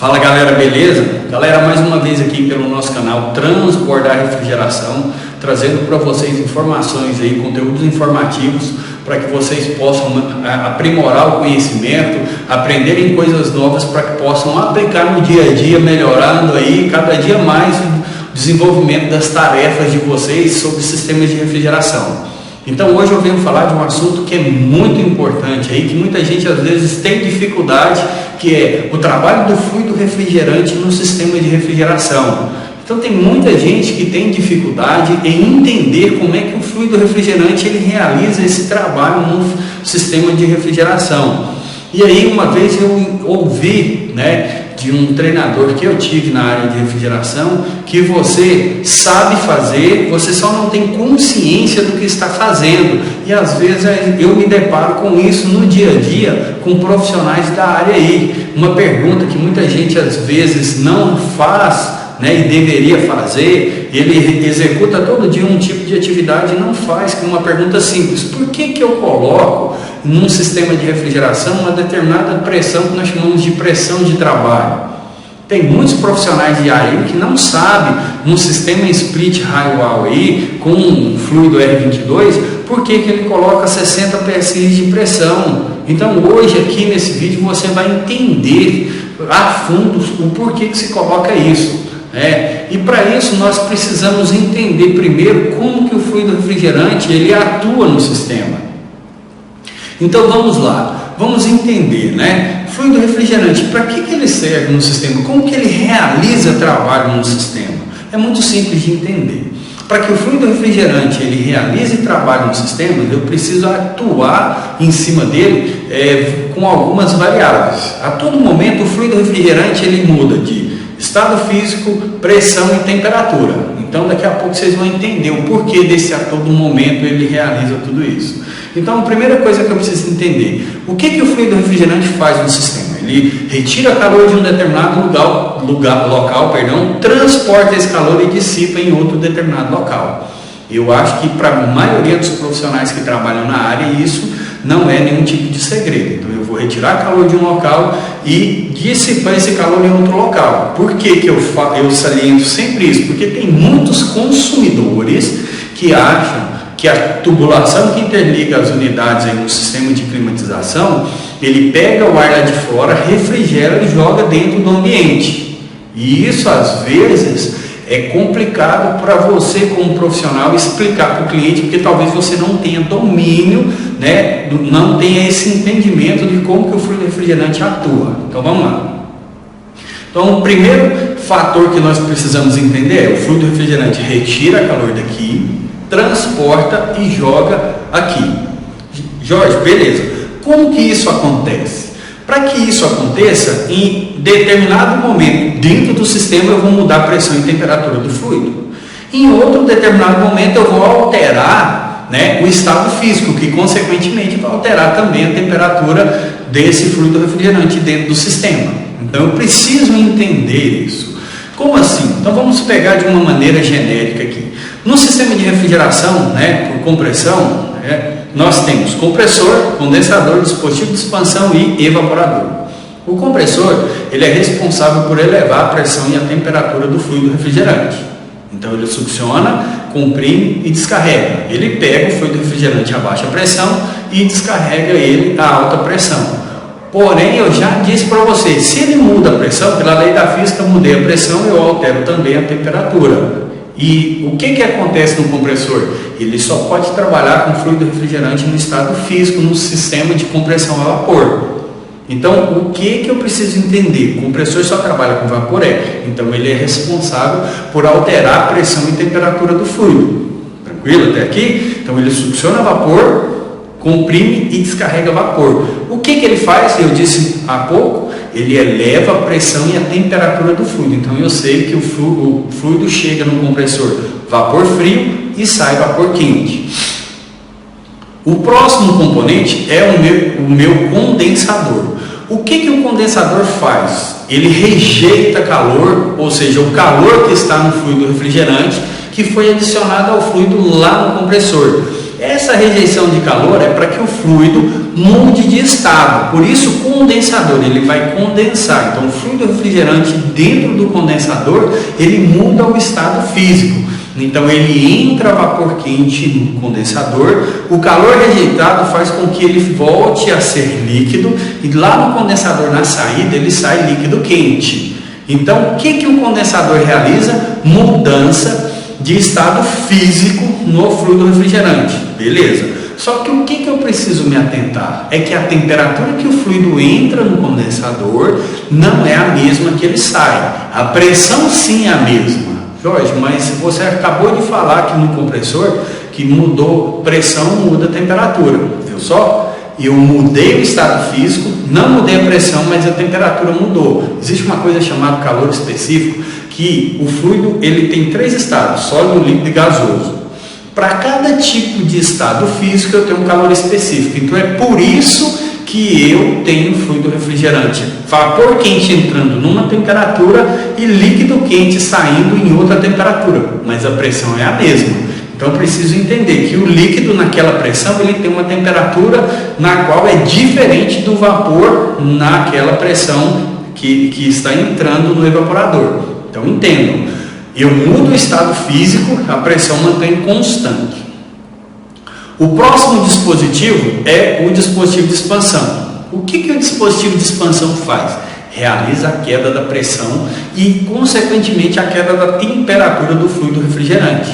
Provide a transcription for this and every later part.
Fala galera, beleza? Galera, mais uma vez aqui pelo nosso canal Transbordar Refrigeração, trazendo para vocês informações aí, conteúdos informativos para que vocês possam aprimorar o conhecimento, aprenderem coisas novas para que possam aplicar no dia a dia, melhorando aí cada dia mais o desenvolvimento das tarefas de vocês sobre sistemas de refrigeração. Então hoje eu venho falar de um assunto que é muito importante aí, que muita gente às vezes tem dificuldade, que é o trabalho do fluido refrigerante no sistema de refrigeração. Então tem muita gente que tem dificuldade em entender como é que o fluido refrigerante ele realiza esse trabalho no sistema de refrigeração. E aí uma vez eu ouvi, de um treinador que eu tive na área de refrigeração, que você sabe fazer, você só não tem consciência do que está fazendo. E às vezes eu me deparo com isso no dia a dia, com profissionais da área aí. Uma pergunta que muita gente às vezes não faz, e deveria fazer, ele executa todo dia um tipo de atividade e não faz, que é uma pergunta simples: por que eu coloco num sistema de refrigeração uma determinada pressão que nós chamamos de pressão de trabalho? Tem muitos profissionais de área que não sabem, num sistema split high-wall aí, com um fluido R22, por que ele coloca 60 psi de pressão. Então hoje aqui nesse vídeo você vai entender a fundo o porquê que se coloca isso. E para isso nós precisamos entender primeiro como que o fluido refrigerante ele atua no sistema. Então vamos lá, vamos entender, fluido refrigerante, para que ele serve no sistema? Como que ele realiza trabalho no sistema? É muito simples de entender. Para que o fluido refrigerante ele realize trabalho no sistema, eu preciso atuar em cima dele com algumas variáveis. A todo momento o fluido refrigerante ele muda de estado físico, pressão e temperatura. Então daqui a pouco vocês vão entender o porquê desse a todo momento ele realiza tudo isso. Então a primeira coisa que eu preciso entender: o que o fluido refrigerante faz no sistema? Ele retira calor de um determinado local, transporta esse calor e dissipa em outro determinado local. Eu acho que para a maioria dos profissionais que trabalham na área isso não é nenhum tipo de segredo. Então eu vou retirar calor de um local e dissipar esse calor em outro local. Por que eu saliento sempre isso? Porque tem muitos consumidores que acham que a tubulação que interliga as unidades aí no sistema de climatização, ele pega o ar lá de fora, refrigera e joga dentro do ambiente. E isso às vezes é complicado para você como profissional explicar para o cliente, porque talvez você não tenha domínio, não tenha esse entendimento de como que o fluido refrigerante atua. Então vamos lá. Então o primeiro fator que nós precisamos entender é: o fluido refrigerante retira calor daqui, transporta e joga aqui. Jorge, beleza. Como que isso acontece? Para que isso aconteça, em determinado momento dentro do sistema eu vou mudar a pressão e temperatura do fluido. Em outro determinado momento eu vou alterar o estado físico, que consequentemente vai alterar também a temperatura desse fluido refrigerante dentro do sistema. Então eu preciso entender isso. Como assim? Então vamos pegar de uma maneira genérica aqui. No sistema de refrigeração, por compressão, nós temos compressor, condensador, dispositivo de expansão e evaporador. O compressor ele é responsável por elevar a pressão e a temperatura do fluido refrigerante. Então ele succiona, comprime e descarrega. Ele pega o fluido refrigerante a baixa pressão e descarrega ele a alta pressão. Porém, eu já disse para vocês, se ele muda a pressão, pela lei da física, mudei a pressão, eu altero também a temperatura. E o que acontece no compressor? Ele só pode trabalhar com fluido refrigerante no estado físico, no sistema de compressão a vapor. Então, o que eu preciso entender? O compressor só trabalha com vapor, então ele é responsável por alterar a pressão e temperatura do fluido. Tranquilo até aqui? Então ele succiona vapor, comprime e descarrega vapor. O que ele faz? Eu disse há pouco, ele eleva a pressão e a temperatura do fluido. Então eu sei que o fluido chega no compressor vapor frio e sai vapor quente. O próximo componente é o meu condensador. O que o condensador faz? Ele rejeita calor, ou seja, o calor que está no fluido refrigerante que foi adicionado ao fluido lá no compressor. Essa rejeição de calor é para que o fluido mude de estado. Por isso, o condensador, ele vai condensar. Então, o fluido refrigerante dentro do condensador, ele muda o estado físico. Então, ele entra vapor quente no condensador, o calor rejeitado faz com que ele volte a ser líquido, e lá no condensador, na saída, ele sai líquido quente. Então, o que o condensador realiza? Mudança de estado físico no fluido refrigerante. Beleza. Só que o que eu preciso me atentar? É que a temperatura que o fluido entra no condensador não é a mesma que ele sai. A pressão sim é a mesma. Jorge, mas você acabou de falar que no compressor que mudou pressão, muda a temperatura. Viu só? Eu mudei o estado físico, não mudei a pressão, mas a temperatura mudou. Existe uma coisa chamada calor específico, que o fluido ele tem 3 estados, sólido, líquido e gasoso. Para cada tipo de estado físico eu tenho um calor específico. Então é por isso que eu tenho fluido refrigerante. Vapor quente entrando numa temperatura e líquido quente saindo em outra temperatura. Mas a pressão é a mesma. Então eu preciso entender que o líquido naquela pressão ele tem uma temperatura na qual é diferente do vapor naquela pressão que está entrando no evaporador. Então entendam, eu mudo o estado físico, a pressão mantém constante. O próximo dispositivo é o dispositivo de expansão. O que o dispositivo de expansão faz? Realiza a queda da pressão e, consequentemente, a queda da temperatura do fluido refrigerante.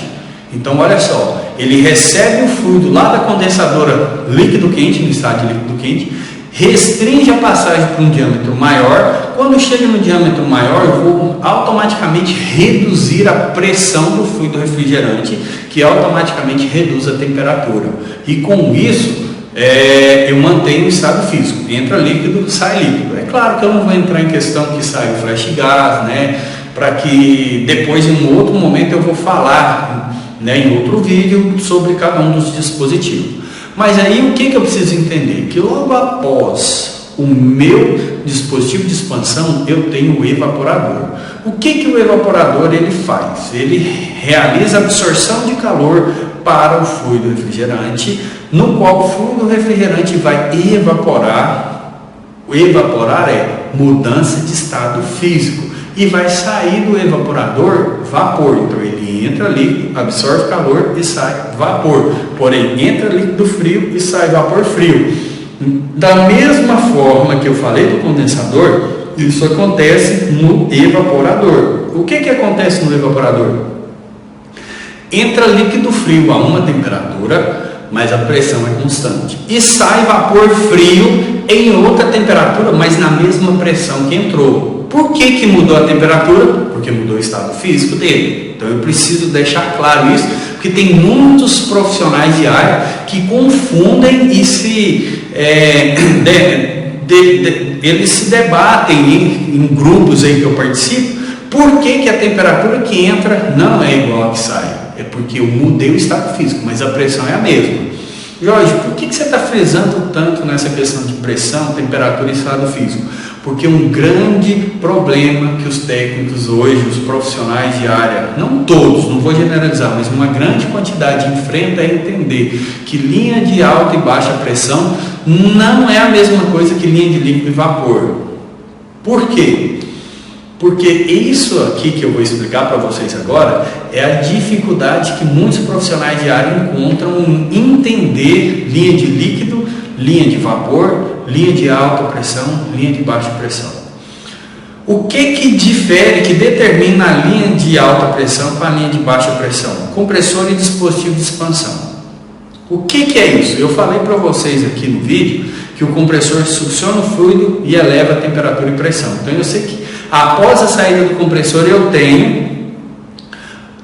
Então, olha só, ele recebe o fluido lá da condensadora líquido quente, no estado de líquido quente, restringe a passagem para um diâmetro maior. Quando chega no diâmetro maior, eu vou automaticamente reduzir a pressão do fluido refrigerante, que automaticamente reduz a temperatura. E com isso, eu mantenho o estado físico. Entra líquido, sai líquido. É claro que eu não vou entrar em questão que sai o flash gás, né? Para que depois, em um outro momento, eu vou falar, né, em outro vídeo sobre cada um dos dispositivos. Mas aí o que eu preciso entender? Que logo após o meu dispositivo de expansão, eu tenho o evaporador. O que o evaporador ele faz? Ele realiza a absorção de calor para o fluido refrigerante, no qual o fluido refrigerante vai evaporar. O evaporar é mudança de estado físico. E vai sair do evaporador vapor. Então ele entra líquido, absorve calor e sai vapor. Porém, entra líquido frio e sai vapor frio. Da mesma forma que eu falei do condensador, isso acontece no evaporador. O que acontece no evaporador? Entra líquido frio a uma temperatura, mas a pressão é constante. E sai vapor frio em outra temperatura, mas na mesma pressão que entrou. Por que mudou a temperatura? Porque mudou o estado físico dele. Então eu preciso deixar claro isso, porque tem muitos profissionais de área que confundem e eles se debatem em grupos aí que eu participo. Por que a temperatura que entra não é igual a que sai? É porque eu mudei o estado físico, mas a pressão é a mesma. Jorge, por que você está frisando tanto nessa questão de pressão, temperatura e estado físico? Porque um grande problema que os técnicos hoje, os profissionais de área, não todos, não vou generalizar, mas uma grande quantidade enfrenta é entender que linha de alta e baixa pressão não é a mesma coisa que linha de líquido e vapor. Por quê? Porque isso aqui que eu vou explicar para vocês agora é a dificuldade que muitos profissionais de área encontram em entender linha de líquido, linha de vapor, linha de alta pressão, linha de baixa pressão. O que difere, que determina a linha de alta pressão para a linha de baixa pressão? Compressor e dispositivo de expansão. O que é isso? Eu falei para vocês aqui no vídeo que o compressor succiona o fluido e eleva a temperatura e pressão. Então eu sei que após a saída do compressor eu tenho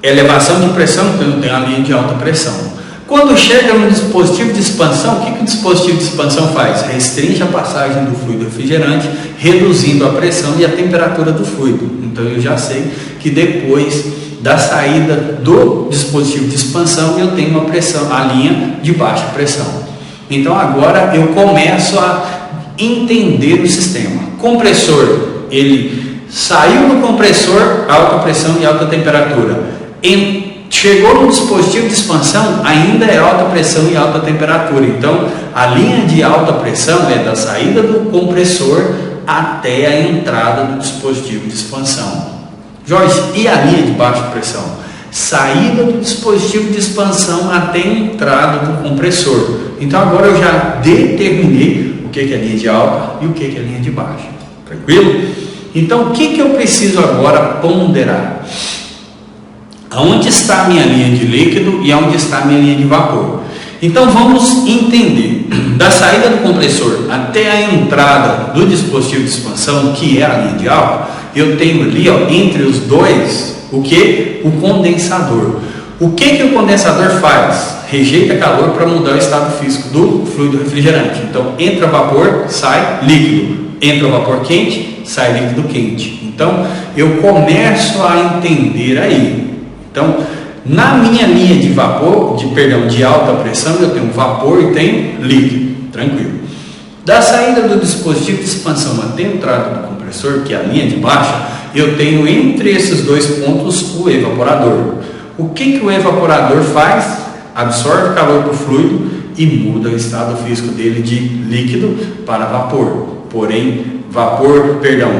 elevação de pressão, então eu tenho a linha de alta pressão. Quando chega no dispositivo de expansão, o que o dispositivo de expansão faz? Restringe a passagem do fluido refrigerante, reduzindo a pressão e a temperatura do fluido. Então eu já sei que depois da saída do dispositivo de expansão eu tenho uma pressão, a linha de baixa pressão. Então agora eu começo a entender o sistema. Compressor, ele saiu do compressor, alta pressão e alta temperatura. Chegou no dispositivo de expansão, ainda é alta pressão e alta temperatura. Então, a linha de alta pressão é da saída do compressor até a entrada do dispositivo de expansão. Jorge, e a linha de baixa pressão? Saída do dispositivo de expansão até a entrada do compressor. Então, agora eu já determinei o que é linha de alta e o que é linha de baixa. Tranquilo? Então, o que eu preciso agora ponderar? Aonde está a minha linha de líquido e aonde está a minha linha de vapor? Então vamos entender, da saída do compressor até a entrada do dispositivo de expansão, que é a linha de alta, eu tenho ali, ó, entre os dois, o que? O condensador. O que o condensador faz? Rejeita calor para mudar o estado físico do fluido refrigerante. Então entra vapor, sai líquido. Entra vapor quente, sai líquido quente. Então eu começo a entender aí. Então, na minha linha de vapor, de alta pressão, eu tenho vapor e tenho líquido, tranquilo. Da saída do dispositivo de expansão até a entrada do compressor, que é a linha de baixa, eu tenho entre esses dois pontos o evaporador. O que o evaporador faz? Absorve calor do fluido e muda o estado físico dele de líquido para vapor. Porém,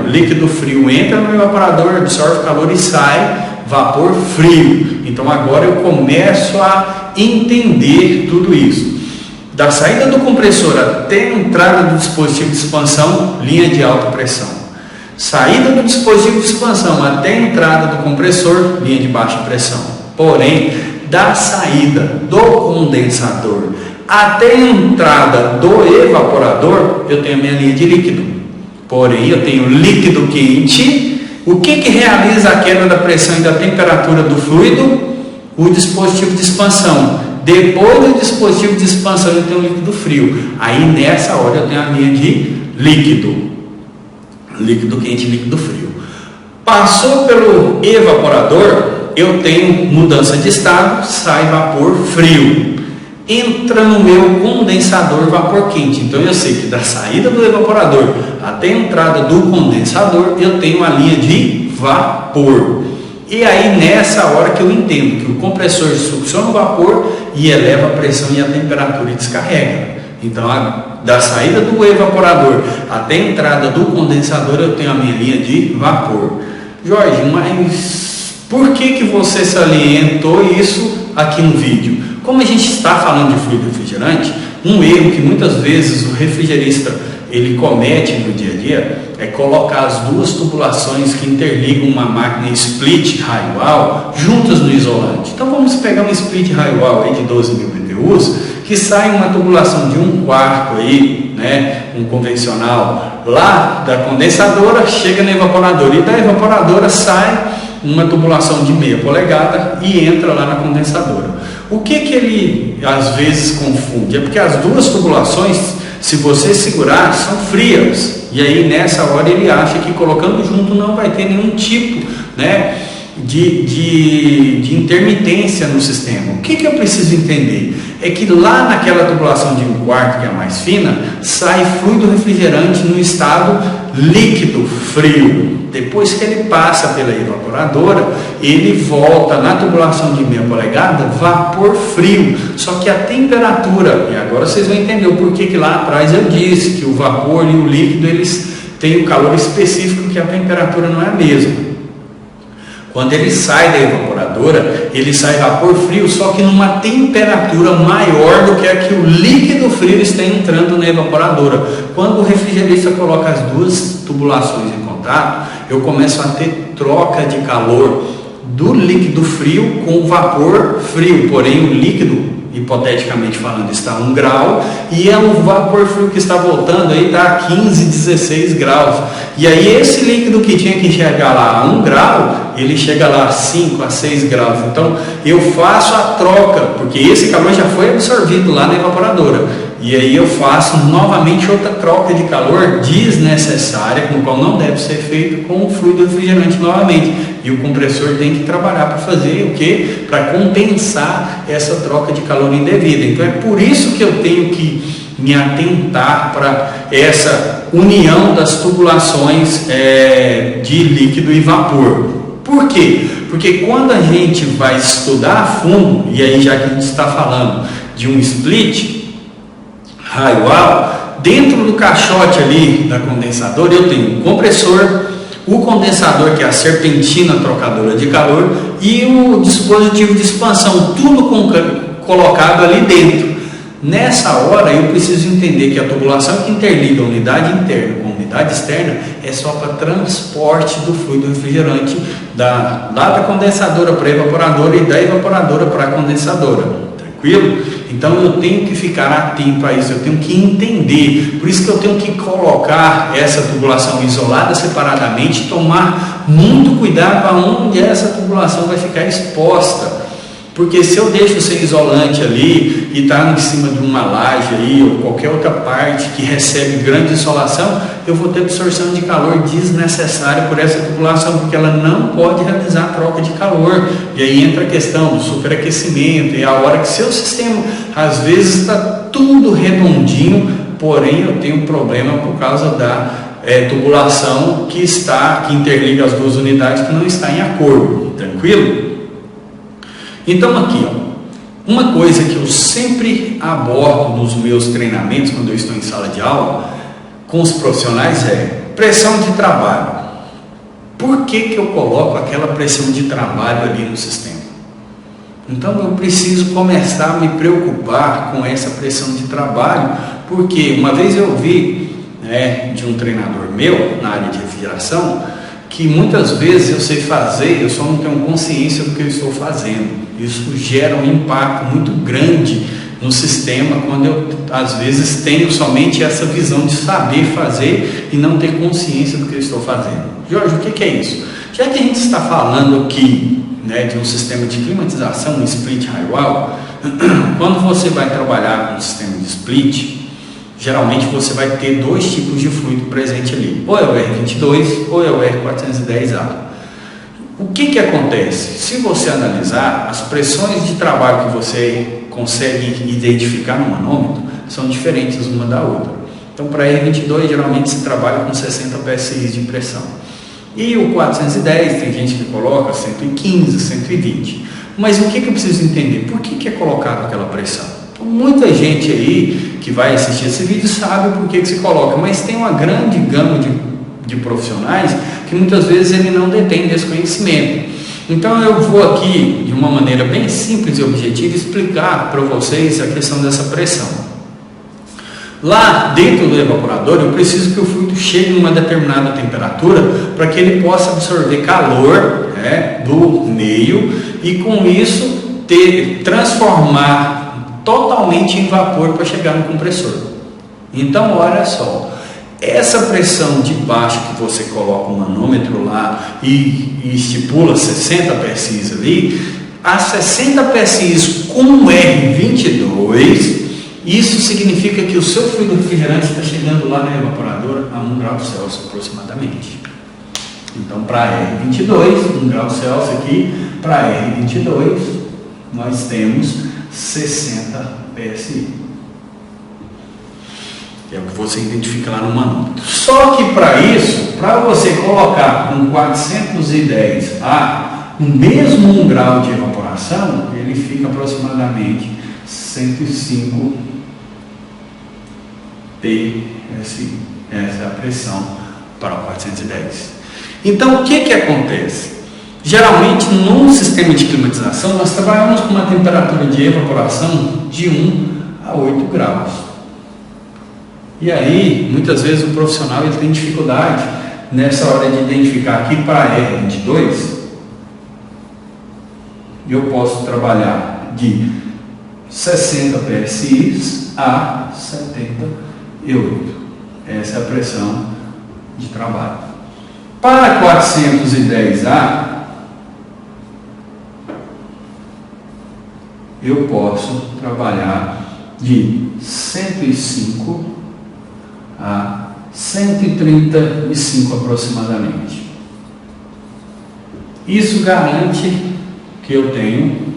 líquido frio entra no evaporador, absorve calor e sai vapor frio. Então agora eu começo a entender tudo isso. Da saída do compressor até a entrada do dispositivo de expansão, linha de alta pressão. Saída do dispositivo de expansão até a entrada do compressor, linha de baixa pressão. Porém, da saída do condensador até a entrada do evaporador, eu tenho a minha linha de líquido. Porém, eu tenho líquido quente. O que realiza a queda da pressão e da temperatura do fluido? O dispositivo de expansão. Depois do dispositivo de expansão eu tenho o líquido frio. Aí nessa hora eu tenho a linha de líquido. Líquido quente e líquido frio. Passou pelo evaporador, eu tenho mudança de estado, sai vapor frio. Entra no meu condensador vapor quente. Então eu sei que da saída do evaporador até a entrada do condensador eu tenho a linha de vapor. E aí nessa hora que eu entendo que o compressor succiona o vapor e eleva a pressão e a temperatura e descarrega. Então da saída do evaporador até a entrada do condensador eu tenho a minha linha de vapor. Jorge, mas por que você salientou isso aqui no vídeo? Como a gente está falando de fluido refrigerante, um erro que muitas vezes o refrigerista ele comete no dia a dia é colocar as duas tubulações que interligam uma máquina split high-wall juntas no isolante. Então vamos pegar um split high-wall aí de 12.000 BTUs, que sai uma tubulação de 1/4 aí, né, um convencional lá da condensadora, chega na evaporadora e da evaporadora sai uma tubulação de 0,5 polegada e entra lá na condensadora. O que ele às vezes confunde? É porque as duas tubulações, se você segurar, são frias. E aí nessa hora ele acha que colocando junto não vai ter nenhum tipo, né, de intermitência no sistema. O que eu preciso entender? É que lá naquela tubulação de 1/4, que é a mais fina, sai fluido refrigerante no estado líquido frio. Depois que ele passa pela evaporadora, ele volta na tubulação de 0,5 polegada, vapor frio. Só que a temperatura, e agora vocês vão entender o porquê que lá atrás eu disse que o vapor e o líquido eles têm um calor específico, que a temperatura não é a mesma. Quando ele sai da evaporadora, ele sai vapor frio, só que numa temperatura maior do que a que o líquido frio está entrando na evaporadora. Quando o refrigerista coloca as duas tubulações em contato, eu começo a ter troca de calor do líquido frio com o vapor frio. Porém, o líquido, hipoteticamente falando, está a 1 grau e é o vapor frio que está voltando aí está a 15, 16 graus. E aí esse líquido que tinha que chegar lá a 1 grau, ele chega lá a 5, a 6 graus. Então eu faço a troca, porque esse calor já foi absorvido lá na evaporadora. E aí eu faço novamente outra troca de calor desnecessária, com o qual não deve ser feito com o fluido refrigerante novamente. E o compressor tem que trabalhar para fazer o quê? Para compensar essa troca de calor indevida. Então é por isso que eu tenho que me atentar para essa união das tubulações de líquido e vapor. Por quê? Porque quando a gente vai estudar a fundo, e aí já que a gente está falando de um split raio-alvo, dentro do caixote ali da condensadora eu tenho o compressor, o condensador, que é a serpentina trocadora de calor, e o dispositivo de expansão, tudo colocado ali dentro. Nessa hora eu preciso entender que a tubulação que interliga a unidade interna com a unidade externa é só para transporte do fluido refrigerante lá da condensadora para a evaporadora e da evaporadora para a condensadora. Tranquilo? Então eu tenho que ficar atento a isso, eu tenho que entender. Por isso que eu tenho que colocar essa tubulação isolada separadamente, tomar muito cuidado aonde essa tubulação vai ficar exposta. Porque se eu deixo sem isolante ali e está em cima de uma laje aí, ou qualquer outra parte que recebe grande insolação, eu vou ter absorção de calor desnecessária por essa tubulação, porque ela não pode realizar a troca de calor. E aí entra a questão do superaquecimento, e a hora que seu sistema, às vezes está tudo redondinho, porém eu tenho um problema por causa da tubulação que interliga as duas unidades, que não está em acordo. Tranquilo? Então aqui, uma coisa que eu sempre abordo nos meus treinamentos quando eu estou em sala de aula com os profissionais é pressão de trabalho. Por que eu coloco aquela pressão de trabalho ali no sistema? Então eu preciso começar a me preocupar com essa pressão de trabalho, porque uma vez eu vi de um treinador meu na área de refrigeração que muitas vezes eu sei fazer, eu só não tenho consciência do que eu estou fazendo. Isso gera um impacto muito grande no sistema quando eu, às vezes, tenho somente essa visão de saber fazer e não ter consciência do que eu estou fazendo. Jorge, o que é isso? Já que a gente está falando aqui de um sistema de climatização, um split raio-alvo, quando você vai trabalhar com um sistema de split, geralmente você vai ter dois tipos de fluido presente ali, ou é o R22 ou é o R410A. O que acontece? Se você analisar, as pressões de trabalho que você consegue identificar no manômetro são diferentes uma da outra. Então, para R22, geralmente se trabalha com 60 psi de pressão. E o 410, tem gente que coloca 115, 120. Mas o que eu preciso entender? Por que é colocado aquela pressão? Então, muita gente aí que vai assistir esse vídeo sabe por que se coloca, mas tem uma grande gama de profissionais que muitas vezes ele não detém desse conhecimento. Então eu vou aqui, de uma maneira bem simples e objetiva, explicar para vocês a questão dessa pressão. Lá dentro do evaporador, eu preciso que o fluido chegue numa determinada temperatura para que ele possa absorver calor do meio e com isso transformar totalmente em vapor para chegar no compressor. Então olha só, essa pressão de baixo que você coloca o manômetro lá e estipula 60 psi ali, a 60 psi com R22, isso significa que o seu fluido refrigerante está chegando lá na evaporadora a 1 grau Celsius aproximadamente. Então para R22, 1 grau Celsius aqui, para R22 nós temos 60 psi. É o que você identifica lá no manômetro. Só que para isso, para você colocar com 410A o mesmo 1 grau de evaporação, ele fica aproximadamente 105 psi. Essa é a pressão para o 410. Então o que acontece? Geralmente num sistema de climatização nós trabalhamos com uma temperatura de evaporação de 1 a 8 graus. E aí, muitas vezes o profissional ele tem dificuldade nessa hora de identificar aqui para R22. Eu posso trabalhar de 60 psi a 78. Essa é a pressão de trabalho. Para 410A, eu posso trabalhar de 105 a 135 aproximadamente. Isso garante que eu tenho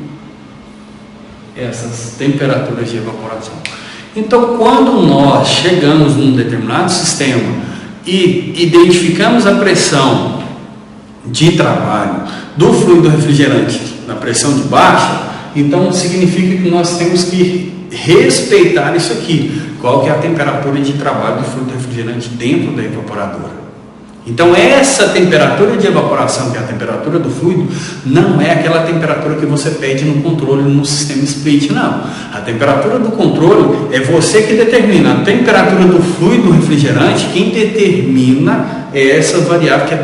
essas temperaturas de evaporação. Então, quando nós chegamos num determinado sistema e identificamos a pressão de trabalho do fluido refrigerante na pressão de baixa, então significa que nós temos que respeitar isso aqui. Qual que é a temperatura de trabalho do fluido refrigerante dentro da evaporadora? Então essa temperatura de evaporação, que é a temperatura do fluido, não é aquela temperatura que você pede no controle no sistema split, não. A temperatura do controle é você que determina. A temperatura do fluido refrigerante, quem determina é essa variável,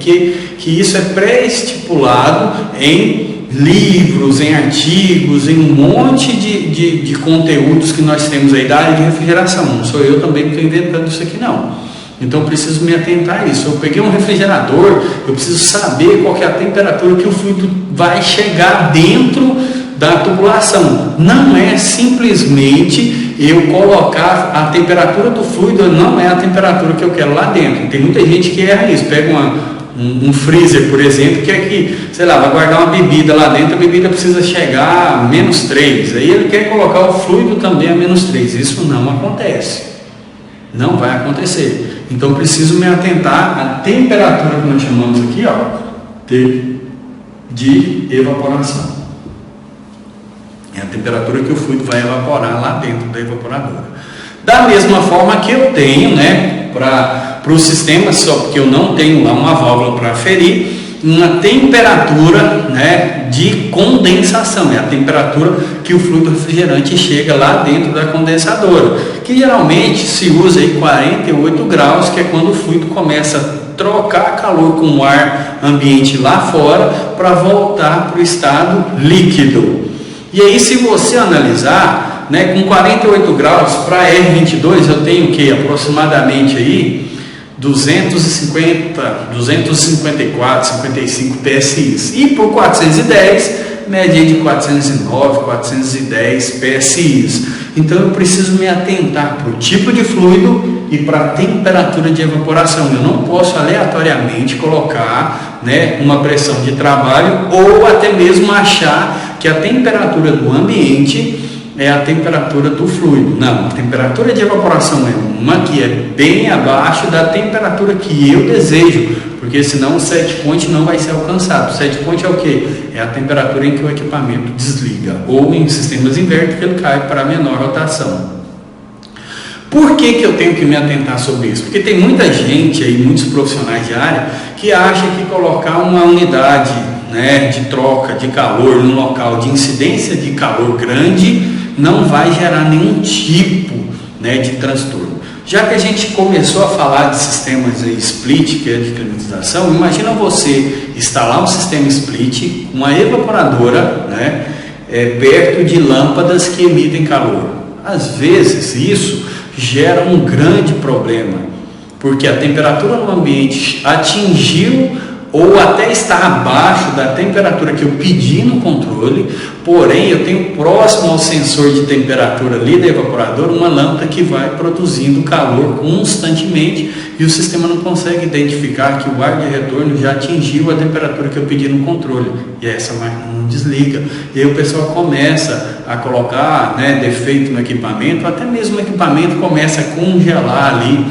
que isso é pré-estipulado em livros, em artigos, em um monte de conteúdos que nós temos aí da área de refrigeração. Não sou eu também que estou inventando isso aqui, não. Então eu preciso me atentar a isso. Eu peguei um refrigerador, eu preciso saber qual que é a temperatura que o fluido vai chegar dentro da tubulação. Não é simplesmente eu colocar a temperatura do fluido, não é a temperatura que eu quero lá dentro. Tem muita gente que erra isso. Pega um freezer, por exemplo, que é que, sei lá, vai guardar uma bebida lá dentro, a bebida precisa chegar a -3. Aí ele quer colocar o fluido também a -3. Isso não acontece. Não vai acontecer. Então eu preciso me atentar à temperatura que nós chamamos aqui, ó, de evaporação. É a temperatura que o fluido vai evaporar lá dentro da evaporadora. Da mesma forma que eu tenho, né, para o sistema, só porque eu não tenho lá uma válvula para aferir, uma temperatura, né, de condensação, é a temperatura que o fluido refrigerante chega lá dentro da condensadora, que geralmente se usa aí 48 graus, que é quando o fluido começa a trocar calor com o ar ambiente lá fora para voltar para o estado líquido. E aí, se você analisar, né, com 48 graus para R22 eu tenho o que? Aproximadamente aí 254, 255 PSI. E por 410, média de 409, 410 PSI. Então eu preciso me atentar para o tipo de fluido e para a temperatura de evaporação. Eu não posso aleatoriamente colocar, né, uma pressão de trabalho ou até mesmo achar que a temperatura do ambiente é a temperatura do fluido. Não, a temperatura de evaporação é uma que é bem abaixo da temperatura que eu desejo, porque senão o set point não vai ser alcançado. O set point é o que? É a temperatura em que o equipamento desliga, ou em sistemas inverter que ele cai para menor rotação. Por que eu tenho que me atentar sobre isso? Porque tem muita gente aí, muitos profissionais de área, que acham que colocar uma unidade, né, de troca de calor no local de incidência de calor grande não vai gerar nenhum tipo, né, de transtorno. Já que a gente começou a falar de sistemas split, que é de climatização, imagina você instalar um sistema split, uma evaporadora, né, perto de lâmpadas que emitem calor. Às vezes isso gera um grande problema, porque a temperatura no ambiente atingiu ou até está abaixo da temperatura que eu pedi no controle, porém eu tenho próximo ao sensor de temperatura ali da evaporadora uma lâmpada que vai produzindo calor constantemente e o sistema não consegue identificar que o ar de retorno já atingiu a temperatura que eu pedi no controle e essa máquina não desliga. E aí o pessoal começa a colocar, né, defeito no equipamento, até mesmo o equipamento começa a congelar ali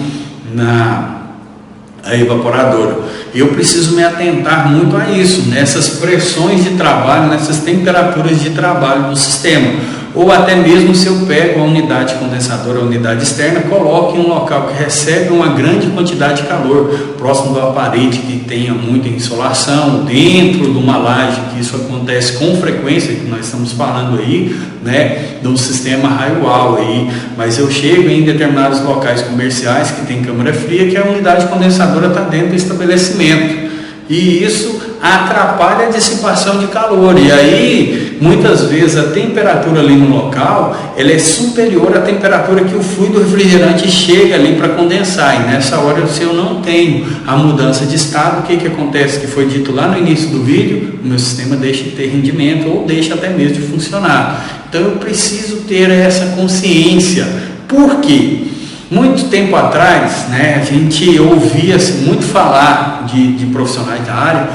a evaporadora. Eu preciso me atentar muito a isso, nessas pressões de trabalho, nessas temperaturas de trabalho do sistema. Ou até mesmo se eu pego a unidade condensadora, a unidade externa, coloco em um local que recebe uma grande quantidade de calor, próximo do aparelho que tenha muita insolação, dentro de uma laje, que isso acontece com frequência, que nós estamos falando aí, né, de um sistema raio-wall aí, mas eu chego em determinados locais comerciais que tem câmara fria, que a unidade condensadora está dentro do estabelecimento. E isso atrapalha a dissipação de calor. E aí, muitas vezes, a temperatura ali no local, ela é superior à temperatura que o fluido refrigerante chega ali para condensar. E nessa hora, se eu não tenho a mudança de estado, o que acontece? Que foi dito lá no início do vídeo, o meu sistema deixa de ter rendimento ou deixa até mesmo de funcionar. Então, eu preciso ter essa consciência. Por quê? Muito tempo atrás, né, a gente ouvia muito falar de profissionais da área,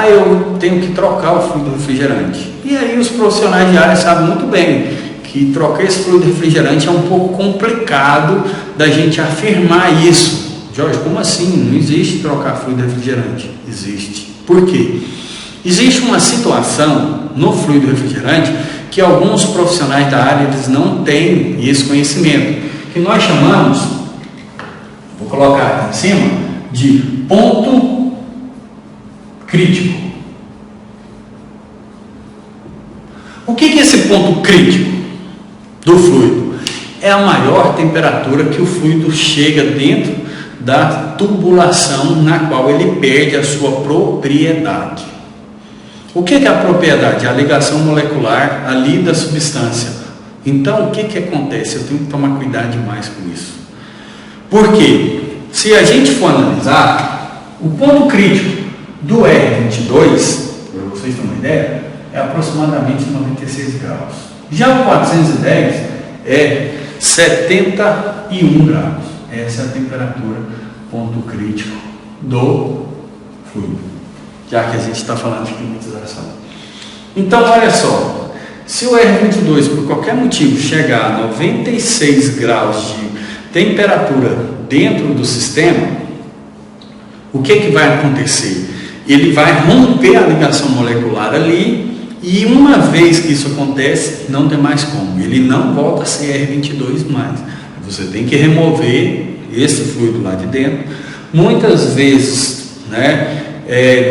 eu tenho que trocar o fluido refrigerante. E aí os profissionais de área sabem muito bem que trocar esse fluido refrigerante é um pouco complicado da gente afirmar isso. Jorge, como assim? Não existe trocar fluido refrigerante. Existe. Por quê? Existe uma situação no fluido refrigerante que alguns profissionais da área eles não têm esse conhecimento, que nós chamamos, vou colocar aqui em cima, de ponto crítico. O que é esse ponto crítico do fluido? É a maior temperatura que o fluido chega dentro da tubulação na qual ele perde a sua propriedade. O que é a propriedade? A ligação molecular ali da substância. Então, o que acontece? Eu tenho que tomar cuidado demais com isso. Porque, se a gente for analisar, o ponto crítico do R22, para vocês terem uma ideia, é aproximadamente 96 graus. Já o 410 é 71 graus. Essa é a temperatura, ponto crítico do fluido, já que a gente está falando de climatização. Então, olha só, se o R22 por qualquer motivo chegar a 96 graus de temperatura dentro do sistema, o que vai acontecer? Ele vai romper a ligação molecular ali, e uma vez que isso acontece, não tem mais como, ele não volta a ser R22 mais. Você tem que remover esse fluido lá de dentro. Muitas vezes,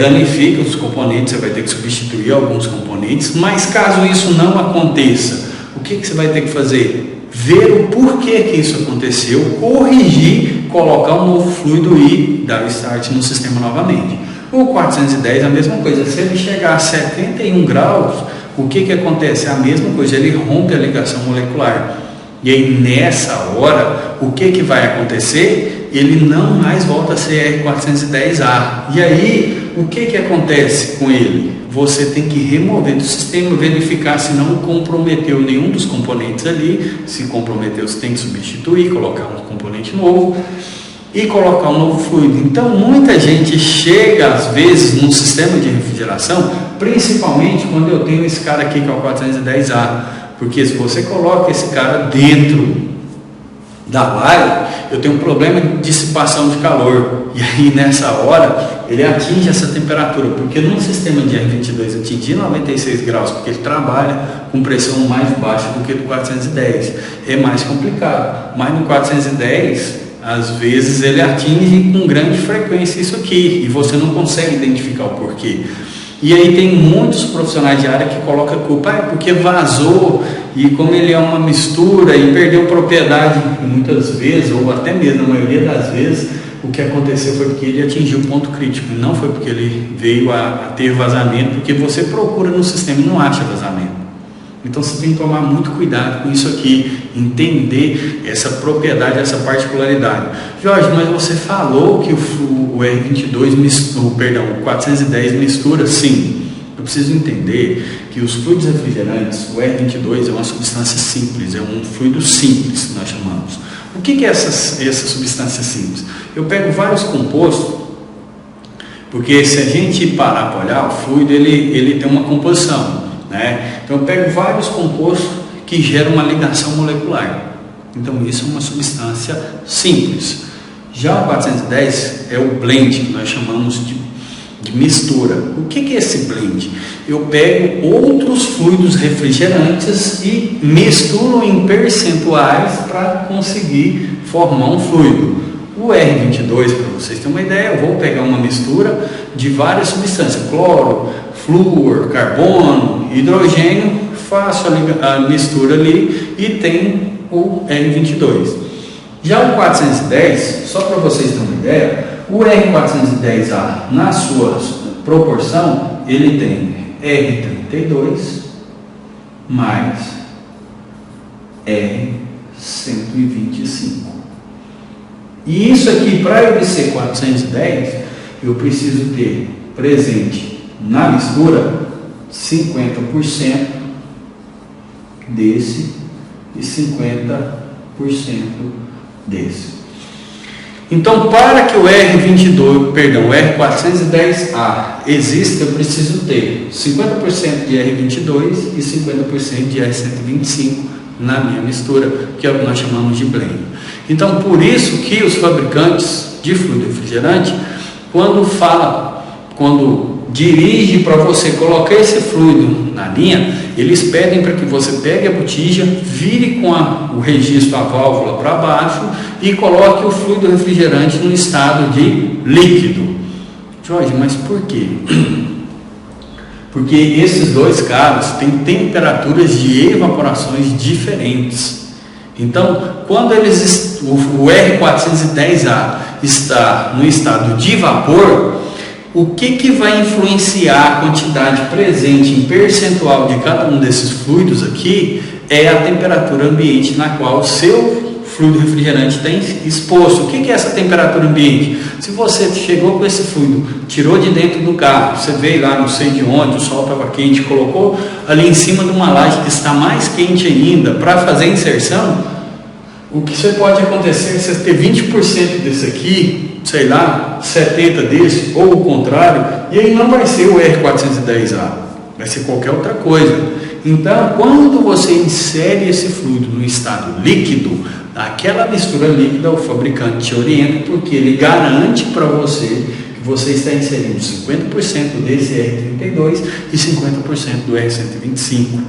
danifica os componentes, você vai ter que substituir alguns componentes, mas caso isso não aconteça, o que você vai ter que fazer? Ver o porquê que isso aconteceu, corrigir, colocar um novo fluido e dar o start no sistema novamente. O 410 é a mesma coisa, se ele chegar a 71 graus, o que acontece? É a mesma coisa, ele rompe a ligação molecular. E aí nessa hora, o que vai acontecer? Ele não mais volta a ser R410A. E aí, o que acontece com ele? Você tem que remover do sistema, verificar se não comprometeu nenhum dos componentes ali. Se comprometeu, você tem que substituir, colocar um componente novo e colocar um novo fluido. Então, muita gente chega, às vezes, no sistema de refrigeração, principalmente quando eu tenho esse cara aqui, que é o 410A. Porque se você coloca esse cara dentro da laje, eu tenho um problema de dissipação de calor. E aí, nessa hora, ele atinge essa temperatura. Porque no sistema de R22 atingir 96 graus, porque ele trabalha com pressão mais baixa do que do 410, é mais complicado. Mas no 410... às vezes ele atinge com grande frequência isso aqui e você não consegue identificar o porquê. E aí tem muitos profissionais de área que colocam a culpa, porque vazou e como ele é uma mistura e perdeu propriedade muitas vezes, ou até mesmo na maioria das vezes, o que aconteceu foi porque ele atingiu o ponto crítico, não foi porque ele veio a ter vazamento, porque você procura no sistema e não acha vazamento. Então você tem que tomar muito cuidado com isso aqui, entender essa propriedade, essa particularidade. Jorge, mas você falou que o R22 o 410 mistura, sim. Eu preciso entender que os fluidos refrigerantes, o R22 é uma substância simples, é um fluido simples, nós chamamos. O que é essa substância simples? Eu pego vários compostos, porque se a gente parar para olhar, o fluido ele tem uma composição. Então eu pego vários compostos que geram uma ligação molecular. Então isso é uma substância simples. Já o 410 é o blend, que nós chamamos de mistura. O que é esse blend? Eu pego outros fluidos refrigerantes e misturo em percentuais para conseguir formar um fluido. O R22, para vocês terem uma ideia, eu vou pegar uma mistura de várias substâncias, cloro, flúor, carbono, hidrogênio, faço a mistura ali e tem o R22. Já o 410, só para vocês terem uma ideia, o R410A, na sua proporção, ele tem R32 mais R125. E isso aqui, para eu ser 410, eu preciso ter presente na mistura 50% desse e 50% desse. Então, para que o R410A exista, eu preciso ter 50% de R22 e 50% de R125 na minha mistura, que é o que nós chamamos de blend. Então, por isso que os fabricantes de fluido refrigerante, quando dirige para você colocar esse fluido na linha, eles pedem para que você pegue a botija, vire com o registro, a válvula para baixo e coloque o fluido refrigerante no estado de líquido. Jorge, mas por quê? Porque esses dois carros têm temperaturas de evaporações diferentes. Então, quando o R410A está no estado de vapor, o que vai influenciar a quantidade presente em percentual de cada um desses fluidos aqui é a temperatura ambiente na qual o seu fluido refrigerante está exposto. O que é essa temperatura ambiente? Se você chegou com esse fluido, tirou de dentro do carro, você veio lá não sei de onde, o sol estava quente, colocou ali em cima de uma laje que está mais quente ainda para fazer a inserção, o que você pode acontecer é você ter 20% desse aqui, sei lá, 70% desse, ou o contrário, e aí não vai ser o R410A, vai ser qualquer outra coisa. Então, quando você insere esse fluido no estado líquido, aquela mistura líquida, o fabricante te orienta, porque ele garante para você que você está inserindo 50% desse R32 e 50% do R125.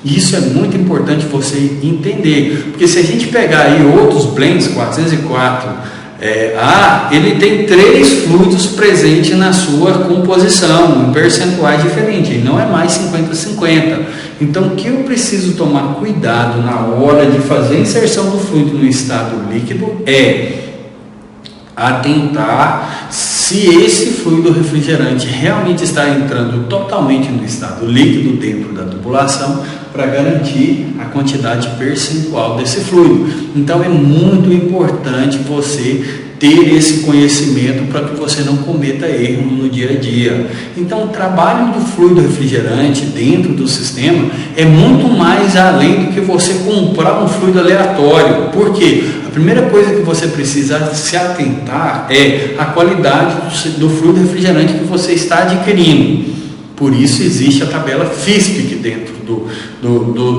Isso é muito importante você entender, porque se a gente pegar aí outros blends, 404A, ele tem 3 fluidos presentes na sua composição, em percentuais diferentes, ele não é mais 50-50. Então, o que eu preciso tomar cuidado na hora de fazer a inserção do fluido no estado líquido é atentar se esse fluido refrigerante realmente está entrando totalmente no estado líquido dentro da tubulação, para garantir a quantidade percentual desse fluido. Então é muito importante você ter esse conhecimento para que você não cometa erro no dia a dia. Então o trabalho do fluido refrigerante dentro do sistema é muito mais além do que você comprar um fluido aleatório. Por quê? A primeira coisa que você precisa se atentar é a qualidade do fluido refrigerante que você está adquirindo. Por isso existe a tabela FISPIC dentro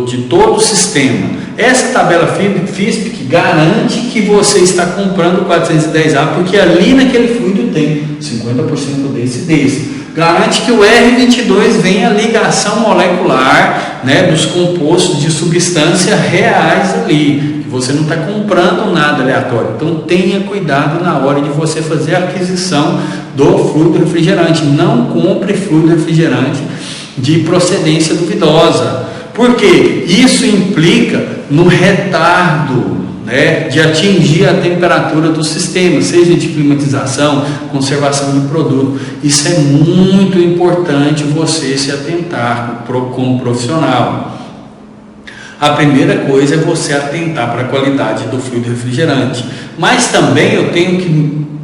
de todo o sistema. Essa tabela FISPIC garante que você está comprando o 410A, porque ali naquele fluido tem 50% desse. Garante que o R22 vem a ligação molecular, né, dos compostos de substância reais ali. Que você não está comprando nada aleatório. Então tenha cuidado na hora de você fazer a aquisição do fluido refrigerante. Não compre fluido refrigerante de procedência duvidosa. Por quê? Isso implica no retardo, né, de atingir a temperatura do sistema, seja de climatização, conservação do produto. Isso é muito importante você se atentar como profissional. A primeira coisa é você atentar para a qualidade do fluido refrigerante. Mas também eu tenho que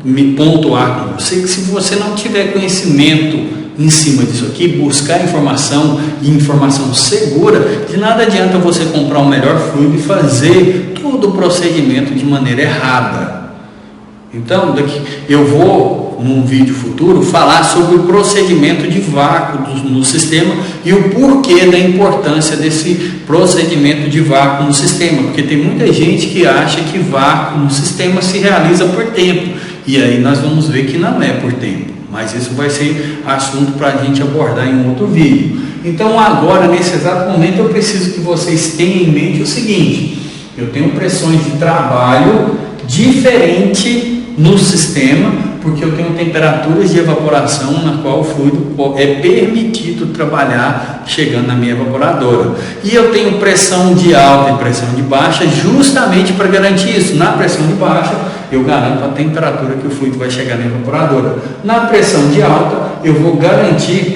me pontuar com você que se você não tiver conhecimento em cima disso aqui, buscar informação e informação segura, de nada adianta você comprar o melhor fluido e fazer todo o procedimento de maneira errada. Então, eu vou, num vídeo futuro, falar sobre o procedimento de vácuo no sistema e o porquê da importância desse procedimento de vácuo no sistema, porque tem muita gente que acha que vácuo no sistema se realiza por tempo, e aí nós vamos ver que não é por tempo. Mas isso vai ser assunto para a gente abordar em um outro vídeo. Então agora, nesse exato momento, eu preciso que vocês tenham em mente o seguinte: eu tenho pressões de trabalho diferente no sistema, porque eu tenho temperaturas de evaporação na qual o fluido é permitido trabalhar chegando na minha evaporadora. E eu tenho pressão de alta e pressão de baixa justamente para garantir isso. Na pressão de baixa, eu garanto a temperatura que o fluido vai chegar na evaporadora. Na pressão de alta, eu vou garantir,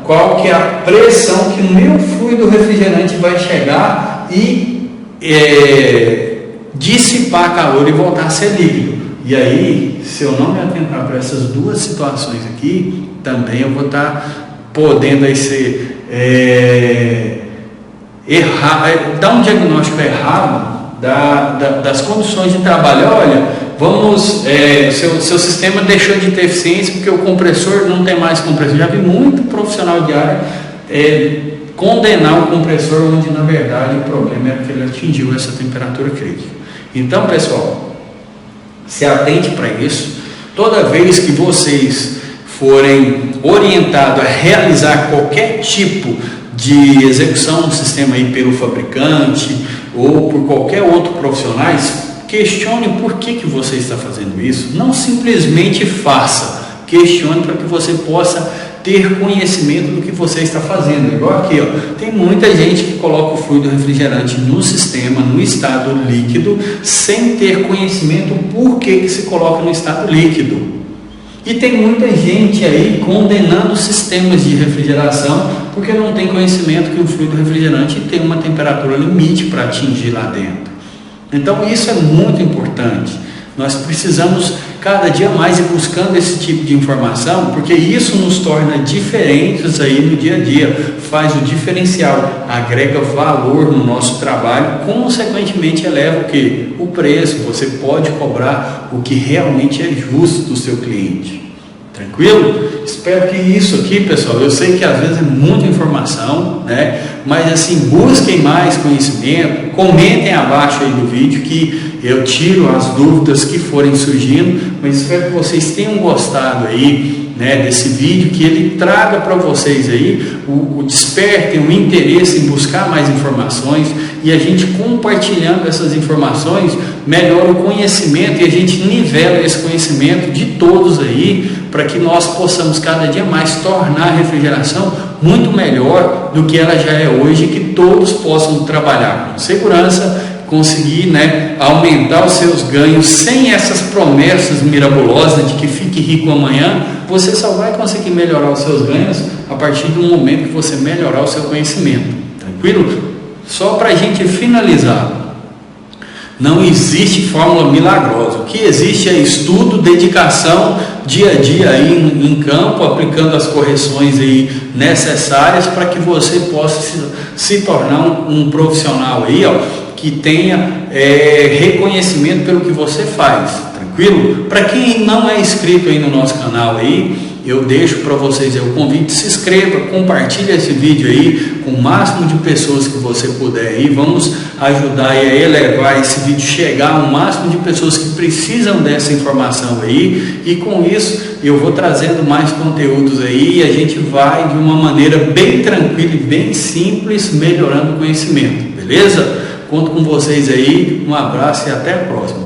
qual que é a pressão que o meu fluido refrigerante vai chegar e dissipar calor e voltar a ser líquido. E aí, se eu não me atentar para essas duas situações aqui, também eu vou estar podendo aí ser dar um diagnóstico errado das condições de trabalho. Olha, seu sistema deixou de ter eficiência porque o compressor não tem mais compressor. Já vi muito profissional de área condenar o compressor, onde na verdade o problema é porque ele atingiu essa temperatura crítica. Então, pessoal, se atente para isso. Toda vez que vocês forem orientados a realizar qualquer tipo de execução do sistema aí pelo fabricante ou por qualquer outro profissional, questione por que você está fazendo isso. Não simplesmente faça, questione para que você possa ter conhecimento do que você está fazendo. Igual aqui, ó, tem muita gente que coloca o fluido refrigerante no sistema, no estado líquido, sem ter conhecimento por que se coloca no estado líquido. E tem muita gente aí condenando sistemas de refrigeração porque não tem conhecimento que o fluido refrigerante tem uma temperatura limite para atingir lá dentro. Então isso é muito importante. Nós precisamos cada dia mais ir buscando esse tipo de informação, porque isso nos torna diferentes aí no dia a dia, faz o diferencial, agrega valor no nosso trabalho, consequentemente eleva o quê? O preço. Você pode cobrar o que realmente é justo do seu cliente. Tranquilo? Espero que isso aqui, pessoal, eu sei que às vezes é muita informação, né? Mas assim, busquem mais conhecimento, comentem abaixo aí do vídeo que eu tiro as dúvidas que forem surgindo, mas espero que vocês tenham gostado aí, né, desse vídeo, que ele traga para vocês aí despertem o interesse em buscar mais informações, e a gente compartilhando essas informações melhora o conhecimento e a gente nivela esse conhecimento de todos aí, para que nós possamos cada dia mais tornar a refrigeração muito melhor do que ela já é hoje, que todos possam trabalhar com segurança, conseguir, né, aumentar os seus ganhos sem essas promessas mirabolosas de que fique rico amanhã. Você só vai conseguir melhorar os seus ganhos a partir do momento que você melhorar o seu conhecimento. Tranquilo? Só para a gente finalizar, não existe fórmula milagrosa. O que existe é estudo, dedicação, dia a dia aí em campo, aplicando as correções aí necessárias para que você possa se tornar um profissional aí, ó, que tenha reconhecimento pelo que você faz. Tranquilo? Para quem não é inscrito aí no nosso canal aí, eu deixo para vocês aí o convite, se inscreva, compartilhe esse vídeo aí com o máximo de pessoas que você puder aí. Vamos ajudar aí a elevar esse vídeo, chegar ao máximo de pessoas que precisam dessa informação aí, e com isso eu vou trazendo mais conteúdos aí e a gente vai de uma maneira bem tranquila e bem simples melhorando o conhecimento, beleza? Conto com vocês aí, um abraço e até a próxima.